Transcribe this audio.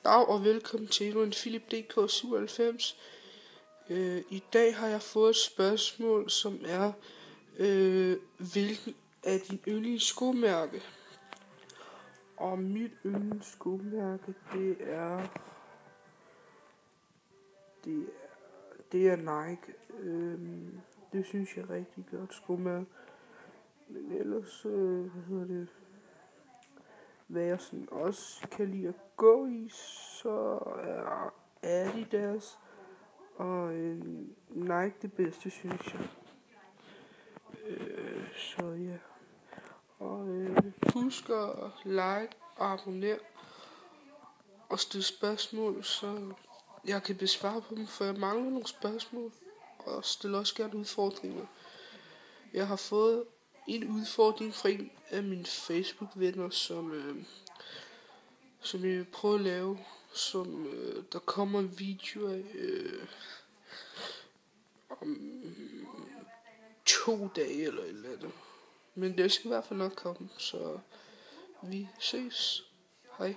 Dag og velkommen til endnu en Philip DK97. I dag har jeg fået et spørgsmål, som er, hvilken er din yndlingsskomærke? Og mit yndlingsskomærke, det er Nike. Det synes jeg er rigtig godt skomærke. Men ellers, hvad jeg sådan også kan lide at gå i, så er Adidas og Nike det bedste, synes jeg. Så ja. Og husk at like og abonnere og stille spørgsmål, så jeg kan besvare på dem, for jeg mangler nogle spørgsmål. Og stille også gerne udfordringer. Jeg har fået en udfordring fra en af mine Facebook-venner, som jeg vil prøve at lave, som der kommer en video af om 2 dage eller et eller andet. Men det skal i hvert fald nok komme, så vi ses. Hej.